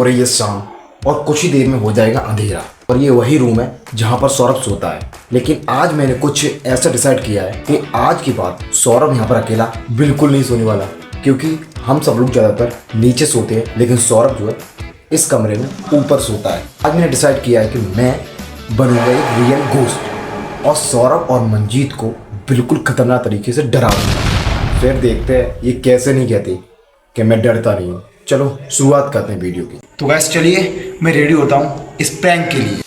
रही है शाम और कुछ ही देर में हो जाएगा अंधेरा। और ये वही रूम है जहाँ पर सौरभ सोता है। लेकिन आज मैंने कुछ ऐसा डिसाइड किया है कि आज की बात सौरभ यहाँ पर अकेला बिल्कुल नहीं सोने वाला, क्योंकि हम सब लोग ज़्यादातर नीचे सोते हैं लेकिन सौरभ जो है इस कमरे में ऊपर सोता है। आज मैंने डिसाइड किया है कि मैं बनूंगा एक रियल घोस्ट और सौरभ और मंजीत को बिल्कुल खतरनाक तरीके से डरा दूंगा। फिर देखते हैं ये कैसे नहीं कहते कि मैं डरता नहीं हूँ। चलो शुरुआत करते हैं वीडियो की। तो गैस चलिए मैं रेडी होता हूँ इस प्रैंक के लिए।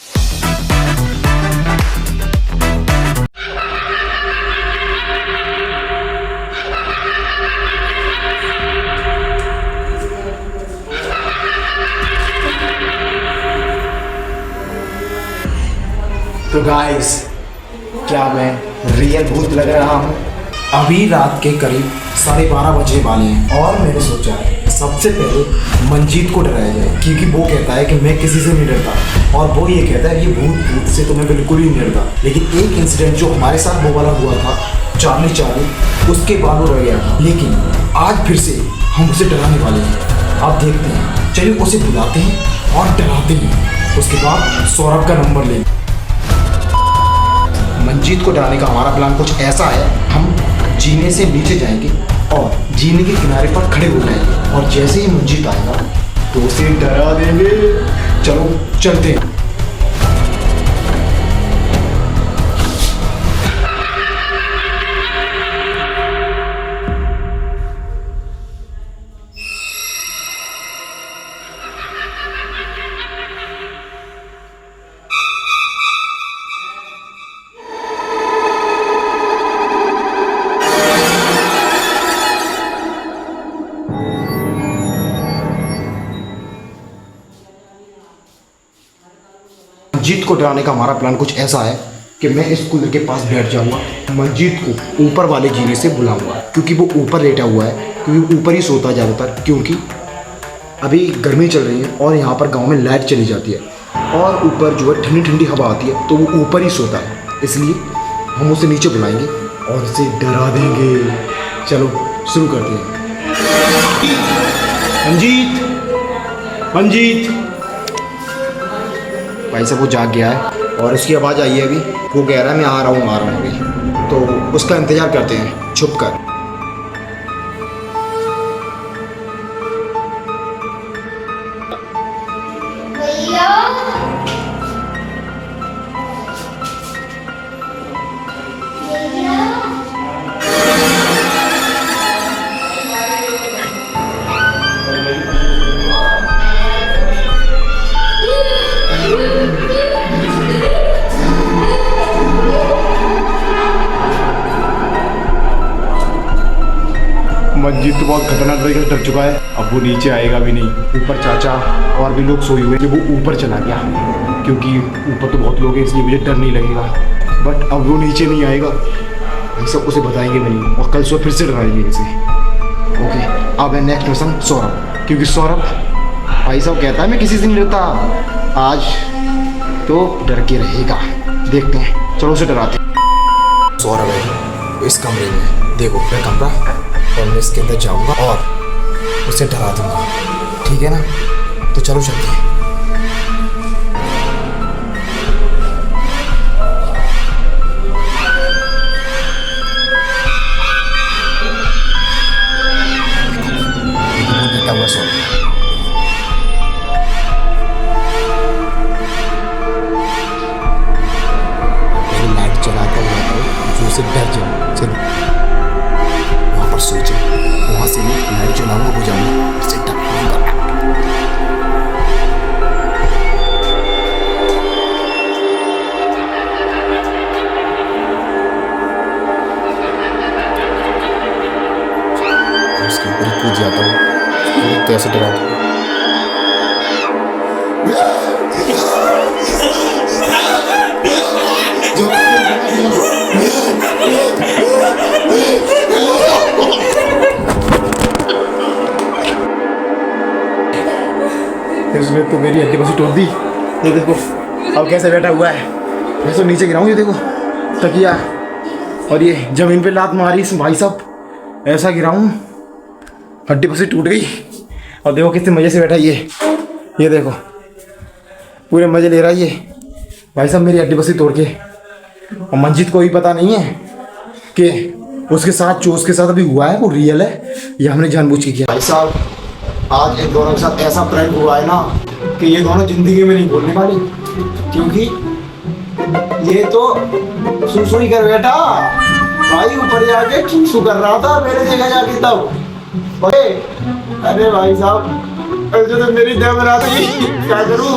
तो गाइस क्या मैं रियल भूत लग रहा हूँ? अभी रात के करीब 12:30 बजे वाले हैं और मैंने सोचा है सबसे पहले मंजीत को डराया जाए, क्योंकि वो कहता है कि मैं किसी से नहीं डरता और वो ये कहता है ये भूत से तो मैं बिल्कुल ही नहीं डरता। लेकिन एक इंसिडेंट जो हमारे साथ वो वाला हुआ था चार्ली उसके बाद वो रह गया था। लेकिन आज फिर से हम उसे डराने वाले हैं। अब देखते हैं, चलिए उसे बुलाते हैं और डराते हैं। उसके बाद सौरभ का नंबर लेंगे। मंजीत को डराने का हमारा प्लान कुछ ऐसा है, हम जीने से नीचे जाएंगे और जीने के किनारे पर खड़े हो जाएंगे और जैसे ही मंजीत आएगा तो उसे डरा देंगे। चलो चलते हैं। मंजीत को डराने का हमारा प्लान कुछ ऐसा है कि मैं इस कूलर के पास बैठ जाऊंगा, मंजीत को ऊपर वाले जीने से बुलाऊंगा, क्योंकि वो ऊपर लेटा हुआ है, क्योंकि ऊपर ही सोता है ज़्यादातर, क्योंकि अभी गर्मी चल रही है और यहाँ पर गांव में लाइट चली जाती है और ऊपर जो है ठंडी ठंडी हवा आती है तो वो ऊपर ही सोता है। इसलिए हम उसे नीचे बुलाएंगे और उसे डरा देंगे। चलो शुरू करते हैं। मंजीत, मंजीत भाई साहब वो जाग गया है और उसकी आवाज़ आई है अभी। वो कह रहा है मैं आ रहा हूँ अभी, तो उसका इंतज़ार करते हैं छुप कर। मंजीत तो बहुत खतरनाक तरीके से डर चुका है, अब वो नीचे आएगा भी नहीं। ऊपर चाचा और भी लोग सोए हुए हैं, वो ऊपर चला गया क्योंकि ऊपर तो बहुत लोग हैं इसलिए मुझे डर नहीं लगेगा। बट अब वो नीचे नहीं आएगा, हम सब उसे बताएंगे नहीं और कल सुबह फिर से डराएंगे इसे। ओके, अब है नेक्स्ट मिशन सौरभ, क्योंकि सौरभ भाई साहब कहता है मैं किसी से नहीं डरता, आज तो डर के रहेगा। देखते हैं, चलो उसे डराते हैं। सौरभ है इस कमरे में, देखो मैं कमरा और मैं इसके अंदर जाऊंगा और उसे डरा दूंगा, ठीक है ना? तो चलो चलते हैं। बेटा हुआ सो लाइट चलाता हुआ जो उसे डर जाए। चलो सोचे वहाँ से मैं लाइट जलाऊंगा, हो जाऊंगा, उसे डराऊंगा। उसके ऊपर कूद जाता हूँ, कैसे डरा दूँ। उसने तो मेरी हड्डी बसी तोड़ दी। ये देखो अब कैसे बैठा हुआ है, मैं तो नीचे गिराऊँ। ये देखो तकिया और ये जमीन पे लात मारी इस भाई साहब, ऐसा गिराऊँ हड्डी बसी टूट गई। और देखो कितने मजे से बैठा ये देखो पूरे मजे ले रहा है ये भाई साहब मेरी हड्डी बसी तोड़ के। और मंजीत को भी पता नहीं है कि उसके साथ जो उसके साथ अभी हुआ है वो रियल है या हमने जानबूझ के किया। भाई साहब आज इन दोनों के साथ ऐसा प्रैंक हुआ है ना कि ये दोनों जिंदगी में नहीं भूलने वाले, क्योंकि ये तो सुसु ही कर बैठा भाई, ऊपर जाके सुसु कर रहा था मेरे जगह जाके तब। अरे भाई साहब ऐसे तो मेरी दम बना दी, क्या करूं?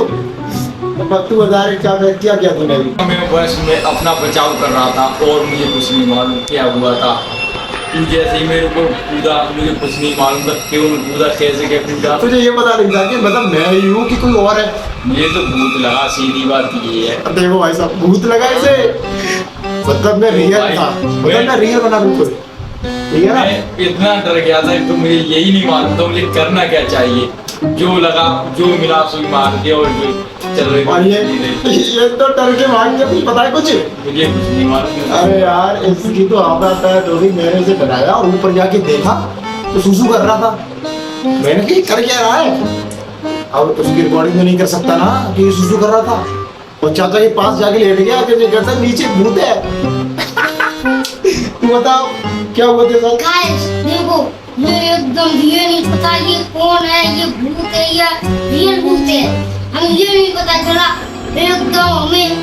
तू बता क्या किया तूने? मैं बस में अपना बचाव कर रहा था और मुझे कुछ नहीं मालूम क्या हुआ था। तू जैसे ही मेरे को कूदा, मुझे कुछ नहीं मालूम था क्यों कूदा, कैसे क्या कूदा। तुझे ये पता नहीं था कि मतलब मैं ही हूँ कि कोई और है? मुझे तो भूत लगा, सीधी बात ये है। देखो भाई साहब भूत लगा इसे, मतलब मैं रियल था, मतलब मैं रियल बना बिल्कुल। ठीक है ना? मैं इतना डर गया था तो मुझे यही नहीं मालूम था मुझे करना क्या चाहिए। जो लगा जो मिला सो मार दिया और जो चल रही। और ये तो डर के भाग गया, तुझे पता है कुछ? मुझे कुछ नहीं मालूम। अरे यार इसकी तो आप तो भी मैंने इसे डराया और ऊपर जाके देखा तो सुसु कर रहा था। मैंने कहा कर क्या रहा है? अब उसकी रिकॉर्डिंग तो नहीं कर सकता ना कि ये सुसु कर रहा था। और चाचा के पास जाके लेट गया कि कहता नीचे भूत है। तू बताओ क्या हुआ तेरे साथ? गाइस देखो ये एकदम ये नहीं पता ये कौन है, ये भूत है या रियल भूत है, हमें ये नहीं पता चला एकदम, हमें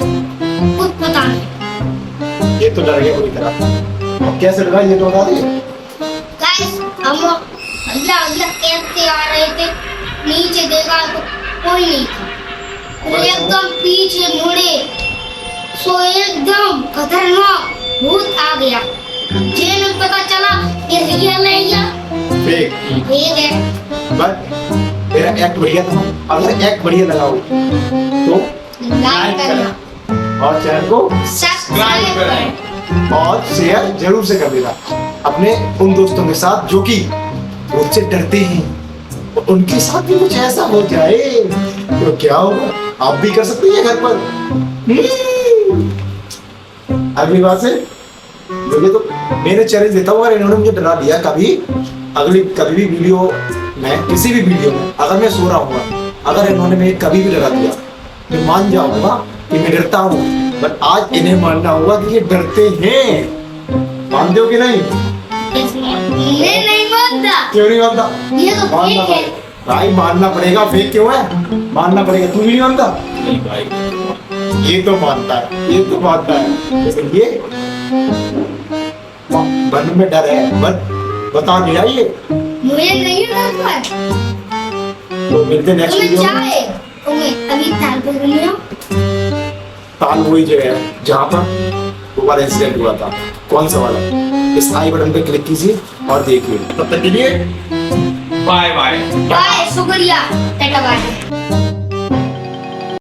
कुछ पता नहीं। ये तो डर गया पूरी तरह। अब कैसे डरा ये तो बता दे। गाइस हम अल्लाह अल्लाह कहते आ रहे थे, नीचे देखा तो कोई नहीं था, फिर एकदम पीछे मुड़े सो एकदम खतरनाक भूत आ गया। जेल में पता चला ये रियल है या फेक है। बट तेरा एक्ट बढ़िया था। अगर एक्ट बढ़िया लगाओ तो लाइक करना और चैनल को सब्सक्राइब करना और शेयर जरूर से कर देना अपने उन दोस्तों के साथ जो कि मुझसे डरते हैं, और उनके साथ भी कुछ ऐसा हो जाए तो क्या होगा? आप भी कर सकते हैं घर पर। अगली बार से मुझे तो मैंने चैलेंज देता हूँ, अगर इन्होंने मुझे डरा दिया कभी कभी भी वीडियो में, किसी भी वीडियो में अगर मैं सो रहा हूँ, अगर इन्होंने मुझे कभी भी डरा दिया मैं मान जाऊंगा कि मैं डरता हूँ, बट आज इन्हें मानना होगा कि ये डरते हैं। मानते हो कि नहीं? मैं नहीं मानता। क्यों नहीं मानता? ये तो मानना फेक है। भाई मानना पड़ेगा। फेक क्यों है? मानना पड़ेगा। तू भी नहीं मानता? नहीं भाई ये तो मानता है, ये तो मानता है। लेकिन ये मन में डर है, बट बता दिया ये। मुझे नहीं लगता है। तो मिलते नेक्स्ट तुम्हें वीडियो में। चाहे तो मैं अभी ताल पे घूम रहा हूँ। ताल वही जगह है जहाँ पर वो वाला इंसिडेंट हुआ था। कौन सा वाला? इस आई बटन पे क्लिक कीजिए और देखिए। तब तक के लिए बाय बाय। बाय, शुक्रिया, टाटा बाय।